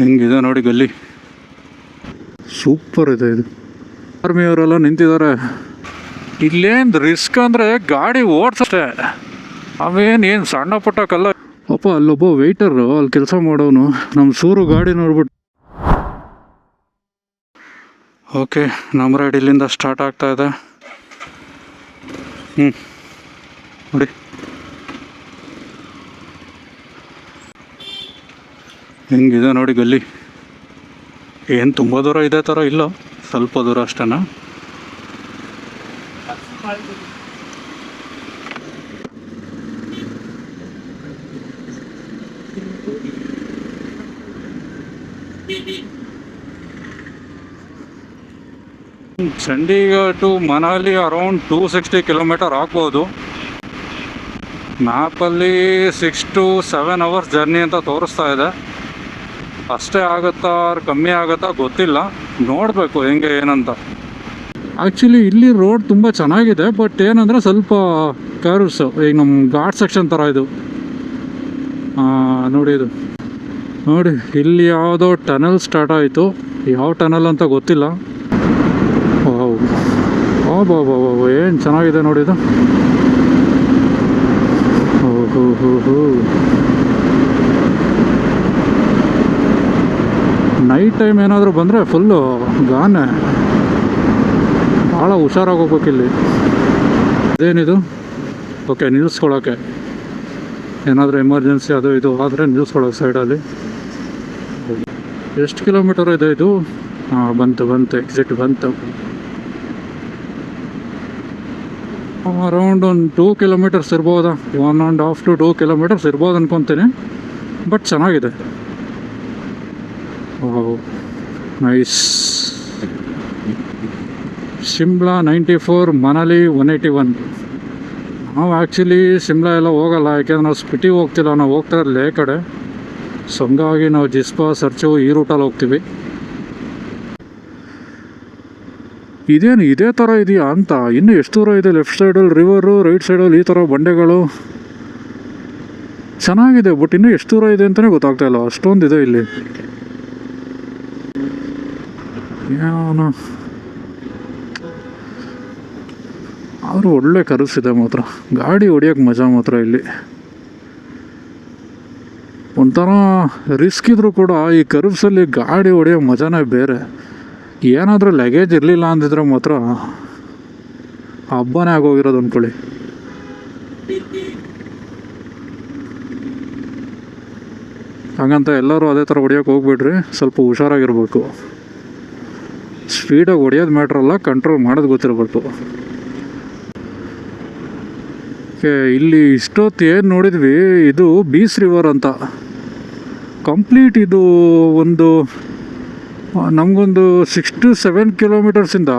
ಹೆಂಗಿದೆ ನೋಡಿ ಗಲ್ಲಿ, ಸೂಪರ್ ಇದೆ ಇದು. ಆರ್ಮಿಯವರೆಲ್ಲ ನಿಂತಿದ್ದಾರೆ. ಇಲ್ಲೇನು ರಿಸ್ಕ್ ಅಂದರೆ ಗಾಡಿ ಓಡಿಸಷ್ಟೇ, ಅವೇನು ಸಣ್ಣ ಪುಟ್ಟ ಕಲ್ಲ. ಪಾಪ ಅಲ್ಲೊಬ್ಬ ವೆಯ್ಟರು ಅಲ್ಲಿ ಕೆಲಸ ಮಾಡೋನು ನಮ್ಮ ಸೂರು ಗಾಡಿ ನೋಡ್ಬಿಟ್ಟು. ಓಕೆ, ನಮ್ಮ ರೈಡ್ ಇಲ್ಲಿಂದ ಸ್ಟಾರ್ಟ್ ಆಗ್ತಾ ಇದೆ. ನೋಡಿ ಹೆಂಗಿದೆ ನೋಡಿ ಗಲ್ಲಿ. ಏನು ತುಂಬ ದೂರ ಇದೆ ಥರ ಇಲ್ಲ, ಸ್ವಲ್ಪ ದೂರ ಅಷ್ಟೇನಾ. Chandigarh to Manali around 260 kilometre ಆಗ್ಬೋದು. ಮ್ಯಾಪಲ್ಲಿ 6 to 7 hours ಜರ್ನಿ ಅಂತ ತೋರಿಸ್ತಾ ಇದೆ. ಅಷ್ಟೇ ಆಗುತ್ತಾ ಕಮ್ಮಿ ಆಗುತ್ತಾ ಗೊತ್ತಿಲ್ಲ, ನೋಡಬೇಕು ಹೆಂಗೆ ಏನಂತ. ಆ್ಯಕ್ಚುಲಿ ಇಲ್ಲಿ ರೋಡ್ ತುಂಬ ಚೆನ್ನಾಗಿದೆ, ಬಟ್ ಏನಂದರೆ ಸ್ವಲ್ಪ ಕರ್ವ್ಸ್, ಈಗ ನಮ್ಮ ಘಾಟ್ ಸೆಕ್ಷನ್ ಥರ ಇದು. ನೋಡಿ ಇದು ನೋಡಿ, ಇಲ್ಲಿ ಯಾವುದೋ ಟನಲ್ ಸ್ಟಾರ್ಟ್ ಆಯಿತು, ಯಾವ ಟನಲ್ ಅಂತ ಗೊತ್ತಿಲ್ಲ. ಬಾಬಾ ಏನು ಚೆನ್ನಾಗಿದೆ ನೋಡಿ ಇದು. ನೈಟ್ ಟೈಮ್ ಏನಾದರೂ ಬಂದರೆ ಫುಲ್ಲು ಗಾನೆ, ಭಾಳ ಹುಷಾರಾಗಿ ಹೋಗ್ಬೇಕಿಲ್ಲಿ. ಅದೇನಿದು, ಓಕೆ, ನಿಲ್ಲಿಸ್ಕೊಳಕ್ಕೆ ಏನಾದರೂ ಎಮರ್ಜೆನ್ಸಿ ಅದು ಇದು ಆದರೆ ನಿಲ್ಲಿಸ್ಕೊಳಕ್ಕೆ ಸೈಡಲ್ಲಿ. ಎಷ್ಟು ಕಿಲೋಮೀಟರ್ ಇದೆ ಇದು? ಬಂತು ಎಕ್ಸಿಟ್ ಬಂತು. ಅರೌಂಡ್ ಒಂದು 2 kilometers ಇರ್ಬೋದಾ, 1.5 to 2 kilometers ಇರ್ಬೋದು ಅನ್ಕೊತೀನಿ, ಬಟ್ ಚೆನ್ನಾಗಿದೆ. ನೈಸ್. ಶಿಮ್ಲಾ 94, ಮನಾಲಿ 181. ನಾವು ಆ್ಯಕ್ಚುಲಿ ಶಿಮ್ಲಾ ಎಲ್ಲ ಹೋಗಲ್ಲ, ಯಾಕೆಂದ್ರೆ ನಾವು ಸ್ಪಿಟಿಗೆ ಹೋಗ್ತಿಲ್ಲ, ನಾವು ಹೋಗ್ತಾ ಇರಲಿಲ್ಲ ಈ ಕಡೆ. ಸೊ ಹಂಗಾಗಿ ನಾವು ಜಿಸ್ಪಾ ಸರ್ಚು ಈ ರೂಟಲ್ಲಿ ಹೋಗ್ತೀವಿ. ಇದೇನು ಇದೇ ಥರ ಇದೆಯಾ ಅಂತ, ಇನ್ನೂ ಎಷ್ಟು ದೂರ ಇದೆ. ಲೆಫ್ಟ್ ಸೈಡಲ್ಲಿ ರಿವರು, ರೈಟ್ ಸೈಡಲ್ಲಿ ಈ ಥರ ಬಂಡೆಗಳು ಚೆನ್ನಾಗಿದೆ, ಬಟ್ ಇನ್ನೂ ಎಷ್ಟು ದೂರ ಇದೆ ಅಂತಲೇ ಗೊತ್ತಾಗ್ತಾ ಇಲ್ಲ, ಅಷ್ಟೊಂದಿದೆ ಇಲ್ಲಿ. ಏನೋ ಆದರೂ ಒಳ್ಳೆ ಕರ್ವ್ಸಿದೆ ಮಾತ್ರ, ಗಾಡಿ ಹೊಡಿಯೋಕ್ಕೆ ಮಜಾ ಮಾತ್ರ ಇಲ್ಲಿ. ಒಂಥರ ರಿಸ್ಕ್ ಇದ್ರೂ ಕೂಡ ಈ ಕರ್ವ್ಸಲ್ಲಿ ಗಾಡಿ ಹೊಡಿಯೋ ಮಜಾನೇ ಬೇರೆ. ಏನಾದರೂ ಲಗೇಜ್ ಇರಲಿಲ್ಲ ಅಂದಿದ್ರೆ ಮಾತ್ರ ಹಬ್ಬನೇ ಆಗೋಗಿರೋದು ಅಂದ್ಕೊಳ್ಳಿ. ಹಾಗಂತ ಎಲ್ಲರೂ ಅದೇ ಥರ ಹೊಡಿಯೋಕೆ ಹೋಗ್ಬಿಡ್ರಿ, ಸ್ವಲ್ಪ ಹುಷಾರಾಗಿರ್ಬೇಕು. ಸ್ಪೀಡಾಗಿ ಹೊಡಿಯೋದು ಮ್ಯಾಟ್ರಲ್ಲ, ಕಂಟ್ರೋಲ್ ಮಾಡೋದು ಗೊತ್ತಿರಬೇಕು. ಇಲ್ಲಿ ಇಷ್ಟೊತ್ತು ಏನು ನೋಡಿದ್ವಿ, ಇದು ಬೀಸ್ ರಿವರ್ ಅಂತ. ಕಂಪ್ಲೀಟ್ ಇದು ಒಂದು ನಮಗೊಂದು 6 to 7 kilometersಯಿಂದ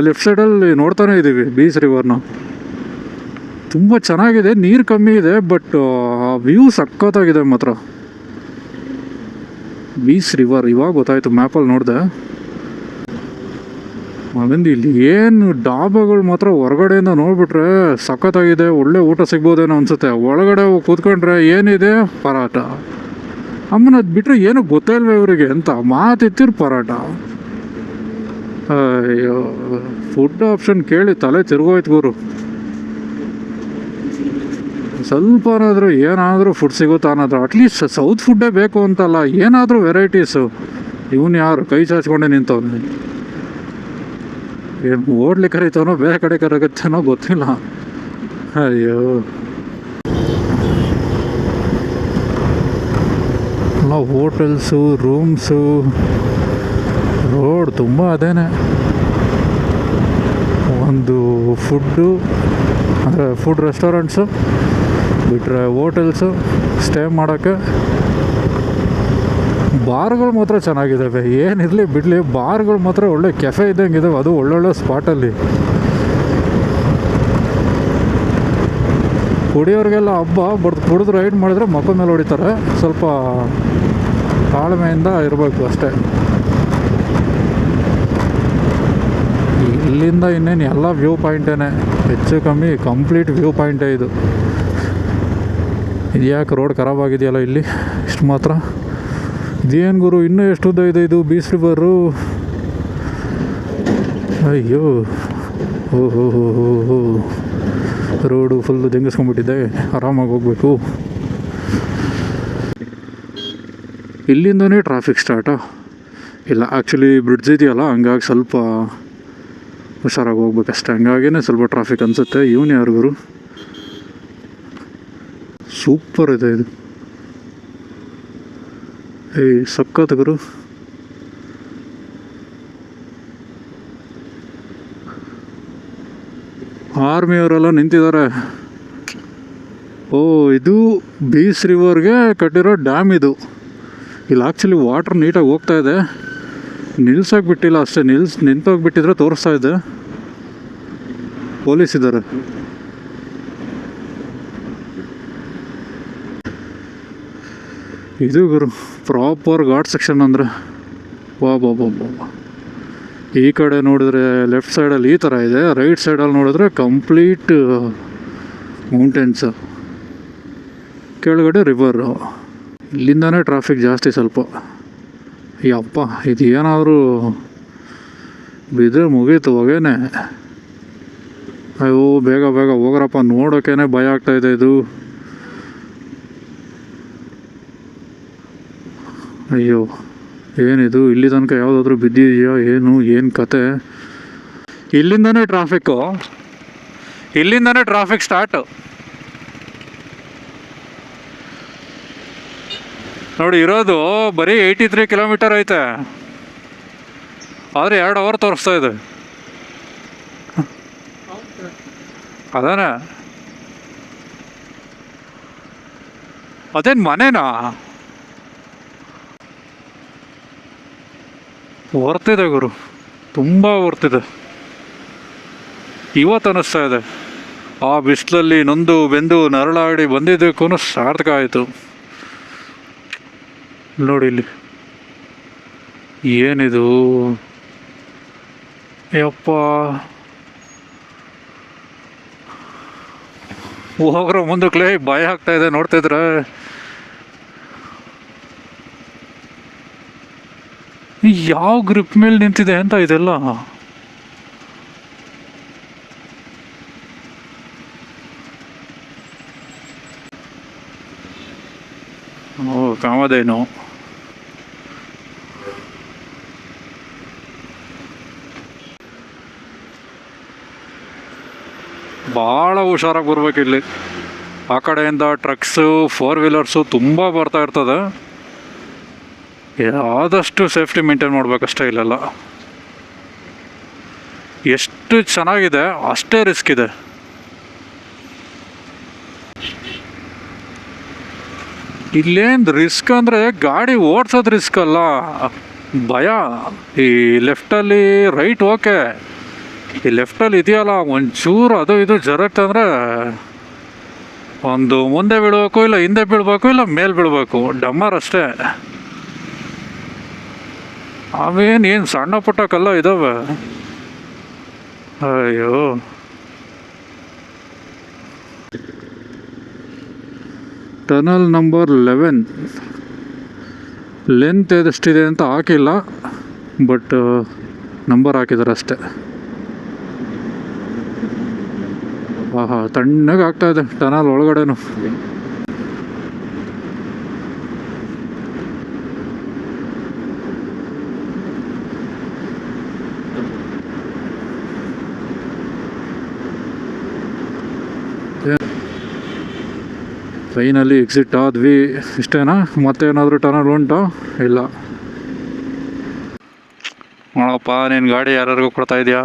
ಲೆಫ್ಟ್ ಸೈಡಲ್ಲಿ ನೋಡ್ತಾನೆ ಇದ್ದೀವಿ ಬೀಸ್ ರಿವರ್ನ. ತುಂಬ ಚೆನ್ನಾಗಿದೆ, ನೀರು ಕಮ್ಮಿ ಇದೆ, ಬಟ್ ವ್ಯೂ ಸಖತ್ತಾಗಿದೆ ಮಾತ್ರ. ಬೀಸ್ ರಿವರ್ ಇವಾಗ ಗೊತ್ತಾಯಿತು, ಮ್ಯಾಪಲ್ಲಿ ನೋಡಿದೆ. ಅಲ್ಲಿಂದ ಇಲ್ಲಿ ಏನು ಡಾಬಾಗಳು ಮಾತ್ರ ಹೊರಗಡೆಯಿಂದ ನೋಡಿಬಿಟ್ರೆ ಸಖತ್ತಾಗಿದೆ, ಒಳ್ಳೆ ಊಟ ಸಿಗ್ಬೋದೇನೋ ಅನಿಸುತ್ತೆ. ಒಳಗಡೆ ಕೂತ್ಕೊಂಡ್ರೆ ಏನಿದೆ ಪರಾಟ, ಅಮ್ಮನ ಅದು ಬಿಟ್ಟರೆ ಏನೂ ಗೊತ್ತೇ ಇಲ್ವೇ ಇವರಿಗೆ ಅಂತ ಮಾತಿತ್ತಿರು ಪರಾಟ. ಅಯ್ಯೋ, ಫುಡ್ ಆಪ್ಷನ್ ಕೇಳಿ ತಲೆ ತಿರುಗೋಯ್ತು ಗುರು. ಸ್ವಲ್ಪನಾದರೂ ಏನಾದರೂ ಫುಡ್ ಸಿಗುತ್ತಾ ಅನ್ನೋದು, ಅಟ್ಲೀಸ್ಟ್ ಸೌತ್ ಫುಡ್ಡೇ ಬೇಕು ಅಂತಲ್ಲ, ಏನಾದರೂ ವೆರೈಟೀಸು. ಇವನು ಯಾರು ಕೈ ಚಾಚ್ಕೊಂಡೆ ನಿಂತವನು, ಏನು ಓಡ್ಲಿಕ್ಕೆ ಕರೀತಾನೋ ಬೇರೆ ಕಡೆ ಕರಗತ್ತೇನೋ ಗೊತ್ತಿಲ್ಲ. ಅಯ್ಯೋ, ಎಲ್ಲ ಹೋಟೆಲ್ಸು, ರೂಮ್ಸು, ರೋಡ್ ತುಂಬ ಅದೇನೆ. ಒಂದು ಫುಡ್ಡು ಅಂದರೆ ಫುಡ್ ರೆಸ್ಟೋರೆಂಟ್ಸು ಬಿಟ್ಟರೆ ಹೋಟೆಲ್ಸು ಸ್ಟೇ ಮಾಡೋಕ್ಕೆ. ಬಾರ್ಗಳು ಮಾತ್ರ ಚೆನ್ನಾಗಿದ್ದಾವೆ, ಏನಿರಲಿ ಬಿಡಲಿ, ಬಾರ್ಗಳು ಮಾತ್ರ ಒಳ್ಳೆ ಕೆಫೆ ಇದ್ದಂಗೆ ಇದ್ದಾವೆ, ಅದು ಒಳ್ಳೊಳ್ಳೆ ಸ್ಪಾಟಲ್ಲಿ. ಕುಡಿಯೋರಿಗೆಲ್ಲ ಹಬ್ಬ, ಬಟ್ ಕುಡಿದು ರೈಡ್ ಮಾಡಿದ್ರೆ ಮಕ್ಕಳ ಮೇಲೆ ಹೊಡಿತಾರೆ. ಸ್ವಲ್ಪ ತಾಳ್ಮೆಯಿಂದ ಇರಬೇಕು ಅಷ್ಟೇ. ಇಲ್ಲಿಂದ ಇನ್ನೇನು ಎಲ್ಲ ವ್ಯೂ ಪಾಯಿಂಟೇನೆ, ಹೆಚ್ಚು ಕಮ್ಮಿ ಕಂಪ್ಲೀಟ್ ವ್ಯೂ ಪಾಯಿಂಟೇ ಇದು. ಇದ್ಯಾಕೆ ರೋಡ್ ಖರಾಬಾಗಿದೆಯಲ್ಲ ಇಲ್ಲಿ ಇಷ್ಟು ಮಾತ್ರ. ಇದೇನು ಗುರು ಇನ್ನೂ ಎಷ್ಟು ಉದ್ದ ಇದೆ ಇದು ಬೀಸ್ ರಿವರು. ಅಯ್ಯೋ ಓಹೋ ಹೋ ಹೋ ಹೋ, ರೋಡು ಫುಲ್ಲು ದಂಗಿಸ್ಕೊಂಡ್ಬಿಟ್ಟಿದೆ. ಆರಾಮಾಗಿ ಹೋಗ್ಬೇಕು. ಇಲ್ಲಿಂದನೇ ಟ್ರಾಫಿಕ್ ಸ್ಟಾರ್ಟಾ? ಇಲ್ಲ, ಆ್ಯಕ್ಚುಲಿ ಬ್ರಿಡ್ಜ್ ಇದೆಯಲ್ಲ, ಹಂಗಾಗಿ ಸ್ವಲ್ಪ ಹುಷಾರಾಗಿ ಹೋಗ್ಬೇಕಷ್ಟೆ. ಹಂಗಾಗಿನೇ ಸ್ವಲ್ಪ ಟ್ರಾಫಿಕ್ ಅನಿಸುತ್ತೆ. ಇವನು ಯಾರಿಗರು ಸೂಪರ್ ಇದೆ ಇದು. ಏಯ್ ಸಕ್ಕತ್ ಗುರು. ಆರ್ಮಿಯವರೆಲ್ಲ ನಿಂತಿದ್ದಾರೆ. ಓ, ಇದು ಬೀಸ್ ರಿವರ್ಗೆ ಕಟ್ಟಿರೋ ಡ್ಯಾಮ್ ಇದು. ಇಲ್ಲಿ ಆ್ಯಕ್ಚುಲಿ ವಾಟ್ರ್ ನೀಟಾಗಿ ಹೋಗ್ತಾ ಇದೆ, ನಿಲ್ಸೋಕೆ ಬಿಟ್ಟಿಲ್ಲ ಅಷ್ಟೇ. ನಿಂತೋಗ್ಬಿಟ್ಟಿದ್ರೆ ತೋರಿಸ್ತಾ ಇದೆ. ಪೊಲೀಸ್ ಇದ್ದಾರೆ. ಇದು ಗುರು ಪ್ರಾಪರ್ ಘಾಟ್ ಸೆಕ್ಷನ್ ಅಂದರೆ. ವಾ ಬಾ ಬಾ ಬಾ. ಈ ಕಡೆ ನೋಡಿದ್ರೆ ಲೆಫ್ಟ್ ಸೈಡಲ್ಲಿ ಈ ಥರ ಇದೆ, ರೈಟ್ ಸೈಡಲ್ಲಿ ನೋಡಿದ್ರೆ ಕಂಪ್ಲೀಟ್ ಮೌಂಟೇನ್ಸ್, ಕೆಳಗಡೆ ರಿವರು. ಇಲ್ಲಿಂದನೇ ಟ್ರಾಫಿಕ್ ಜಾಸ್ತಿ ಸ್ವಲ್ಪ. ಯಪ್ಪ, ಇದು ಏನಾದರೂ ಬಿದ್ದರೆ ಮುಗೀತು ಹೊಗೆನೆ. ಅಯ್ಯೋ ಬೇಗ ಬೇಗ ಹೋಗ್ರಪ್ಪ, ನೋಡೋಕ್ಕೇ ಭಯ ಆಗ್ತಾಯಿದೆ ಇದು. ಅಯ್ಯೋ ಏನಿದು, ಇಲ್ಲಿ ತನಕ ಯಾವುದಾದ್ರೂ ಬಿದ್ದಿದೆಯಾ ಏನು ಕತೆ? ಇಲ್ಲಿಂದನೇ ಟ್ರಾಫಿಕ್ ಸ್ಟಾರ್ಟು ನೋಡಿ. ಇರೋದು ಬರೀ 83 ಕಿಲೋಮೀಟರ್ ಐತೆ, ಆದರೆ 2 ಅವರ್ ತೋರಿಸ್ತಾ ಇದೆ. ಅದೇನ, ಅದೇನು ಮನೆನಾ? ವರ್ತಿದೆ ಗುರು, ತುಂಬ ವರ್ತಿದೆ. ಇವತ್ತು ಅನ್ನಿಸ್ತಾ ಇದೆ, ಆ ಬಿಸಿಲಲ್ಲಿ ನೊಂದು ಬೆಂದು ನರಳಾಡಿ ಬಂದಿದ್ದಕ್ಕೂ ಸಾರ್ಥಕ ಆಯಿತು. ನೋಡಿ ಇಲ್ಲಿ ಏನಿದು, ಯಪ್ಪ ಹೋಗ್ರೋ ಮುಂದಕ್ಕೆ ಭಯ ಆಗ್ತಾ ಇದೆ ನೋಡ್ತಿದ್ರೆ. ಯಾವ ಗ್ರಿಪ್ ಮೇಲೆ ನಿಂತಿದೆ ಅಂತ ಇದೆಲ್ಲ. ಓ ಕಾಮಧೇನು. ಭಾಳ ಹುಷಾರಾಗಿ ಬರ್ಬೇಕು ಇಲ್ಲಿ. ಆ ಕಡೆಯಿಂದ ಟ್ರಕ್ಸು 4 ವೀಲರ್ಸು ತುಂಬ ಬರ್ತಾ ಇರ್ತದೆ. ಆದಷ್ಟು ಸೇಫ್ಟಿ ಮೇಂಟೈನ್ ಮಾಡಬೇಕಷ್ಟೇ. ಇಲ್ಲೆಲ್ಲ ಎಷ್ಟು ಚೆನ್ನಾಗಿದೆ ಅಷ್ಟೇ ರಿಸ್ಕ್ ಇದೆ. ಇಲ್ಲೇನು ರಿಸ್ಕ್ ಅಂದರೆ ಗಾಡಿ ಓಡಿಸೋದು ರಿಸ್ಕ್ ಅಲ್ಲ, ಭಯ. ಈ ಲೆಫ್ಟಲ್ಲಿ ರೈಟ್ ಓಕೆ, ಈ ಲೆಫ್ಟಲ್ಲಿ ಇದೆಯಲ್ಲ ಒಂಚೂರು ಅದು ಇದು ಜರಗ್ತಂದರೆ ಒಂದು ಮುಂದೆ ಬೀಳಬೇಕು, ಇಲ್ಲ ಹಿಂದೆ ಬೀಳಬೇಕು, ಇಲ್ಲ ಮೇಲೆ ಬೀಳಬೇಕು, ಡಮ್ಮರ್ ಅಷ್ಟೇ. ಅವೇನು ಸಣ್ಣ ಪುಟ್ಟ ಕಲ್ಲ ಇದ್ದಾವೆ. ಅಯ್ಯೋ ಟನಲ್ ನಂಬರ್ 11 ಲೆಂತ್ ಎಷ್ಟಿದೆ ಅಂತ ಹಾಕಿಲ್ಲ, ಬಟ್ ನಂಬರ್ ಹಾಕಿದ್ದಾರೆ ಅಷ್ಟೆ. ಆಹಾ, ತಣ್ಣಗೆ ಆಗ್ತಾಯಿದೆ ಟನಲ್ ಒಳಗಡೆನು. ಫೈನಲಿ ಎಕ್ಸಿಟ್ ಆದ್ವಿ. ಇಷ್ಟೇನಾ? ಮತ್ತೇನಾದರೂ ಟನಲ್ ಉಂಟಾ? ಇಲ್ಲ. ನೋಡಪ್ಪ, ನೀನು ಗಾಡಿ ಯಾರಿಗೂ ಕೊಡ್ತಾ ಇದೆಯಾ?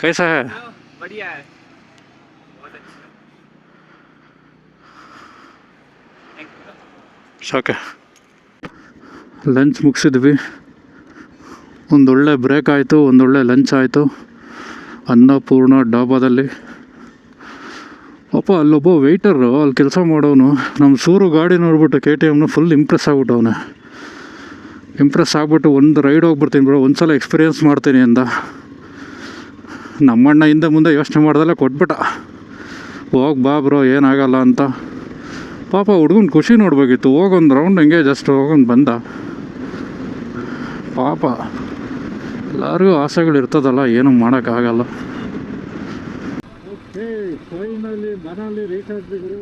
कैसा है? बढ़िया है, बहुत अच्छा. ಸಾಕೆ. ಲಂಚ್ ಮುಗಿಸಿದ್ವಿ. ಒಂದೊಳ್ಳೆ ಬ್ರೇಕ್ ಆಯಿತು, ಒಂದೊಳ್ಳೆ ಲಂಚ್ ಆಯಿತು ಅನ್ನಪೂರ್ಣ ಡಾಬಾದಲ್ಲಿ. ಪಾಪ ಅಲ್ಲೊಬ್ಬ ವೆಯ್ಟರು, ಅಲ್ಲಿ ಕೆಲಸ ಮಾಡೋನು ನಮ್ಮ ಸೂರು ಗಾಡಿ ನೋಡ್ಬಿಟ್ಟು KTMನ ಫುಲ್ ಇಂಪ್ರೆಸ್ ಆಗ್ಬಿಟ್ಟವನೆ. ಇಂಪ್ರೆಸ್ ಆಗ್ಬಿಟ್ಟು ಒಂದು ರೈಡ್ ಹೋಗ್ಬಿಡ್ತೀನಿ ಬ್ರೋ, ಒಂದು ಸಲ ಎಕ್ಸ್ಪೀರಿಯೆನ್ಸ್ ಮಾಡ್ತೀನಿ ಅಂದ. ನಮ್ಮಣ್ಣ ಹಿಂದೆ ಮುಂದೆ ಯೋಚನೆ ಮಾಡ್ದಲ್ಲೇ ಕೊಟ್ಬಿಟ್ಟ, ಹೋಗಿ ಬಾ ಬ್ರೋ ಏನಾಗಲ್ಲ ಅಂತ. ಪಾಪ ಹುಡ್ಗನ ಖುಷಿ ನೋಡ್ಬೇಕಿತ್ತು, ಹೋಗೊಂದು ರೌಂಡ್ ಹಂಗೆ ಜಸ್ಟ್ ಹೋಗೊಂಡು ಬಂದ. ಪಾಪ ಎಲ್ಲರಿಗೂ ಆಸೆಗಳು ಇರ್ತದಲ್ಲ, ಏನೂ ಮಾಡೋಕ್ಕಾಗಲ್ಲ. ಓಕೆ, ಫೈನಲಿ ಮನಾಲಿ ರೀಚ್ ಆಗಿದ್ರು.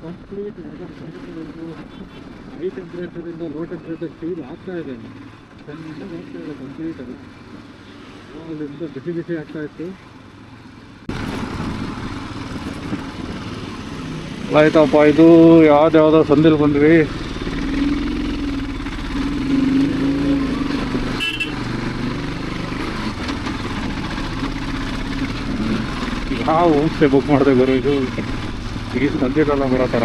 ಕಂಪ್ಲೀಟ್ ಹೈ ಟೆಂಪ್ರೇಚರಿಂದ ಲೋ ಟೆಂಪ್ರೇಚರ್ ಫೀಲ್ ಆಗ್ತಾ ಇದೆ. ಚೆನ್ನಾಗಿ ಹೋಗ್ತಾ ಇದೆ ಕಂಪ್ಲೀಟ್. ಅದು ಅಲ್ಲಿಂದ ಬಿಸಿ ಬಿಸಿ ಆಗ್ತಾ ಇತ್ತು. ಆಯ್ತಪ್ಪ, ಇದು ಯಾವ್ದಾವುದೋ ಸಂದಿಲ್ ಬಂದ್ವಿ. ಯಾವ ಹೋಮ್ ಸ್ಟೇ ಬುಕ್ ಮಾಡಿದೆ ಗುರು, ಇದು ಈ ಸಂದಿಲೆಲ್ಲ ಬರೋ ಥರ.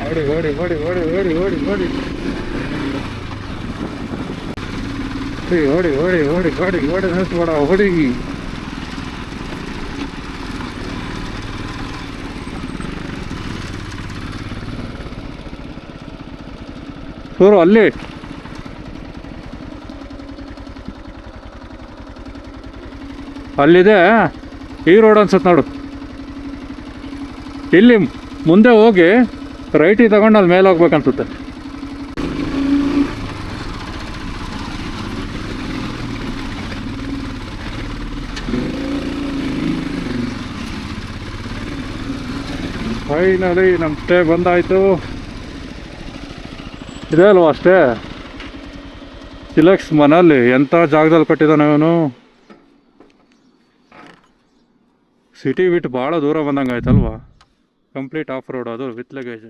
ಓಡಿ ಓಡಿ ಓಡಿ ಓಡಿ ಓಡಿ ಓಡಿ ಓಡಿ ಓಡಿ ಓಡಿ ಓಡಿ ಓಡಿ ಓಡಿ ನಿಲ್ಲಿಸ್ಬೇಡ, ಓಡಿ. ಸೂರು ಅಲ್ಲಿ ಅಲ್ಲಿದೆ ಈ ರೋಡ್ ಅನ್ಸುತ್ತೆ ನೋಡು. ಇಲ್ಲಿ ಮುಂದೆ ಹೋಗಿ ರೈಟಿಗೆ ತಗೊಂಡು ಅಲ್ಲಿ ಮೇಲೆ ಹೋಗ್ಬೇಕನ್ಸುತ್ತೆ. ಫೈನಲಿ ನಮ್ಮ ಸ್ಟೇ ಬಂದಾಯಿತು. ಇದೆ ಅಲ್ವಾ ಅಷ್ಟೇ, ಚಿಲಕ್ಸ್ ಮನಾಲಿ ಎಂಥ ಜಾಗದಲ್ಲಿ ಕಟ್ಟಿದ್ದಾನೆ ಅವನು. ಸಿಟಿ ಬಿಟ್ಟು ಭಾಳ ದೂರ ಬಂದಂಗೆ ಆಯ್ತಲ್ವಾ. ಕಂಪ್ಲೀಟ್ ಆಫ್ ರೋಡ್ ಅದು ವಿತ್ ಲಗೇಜ್.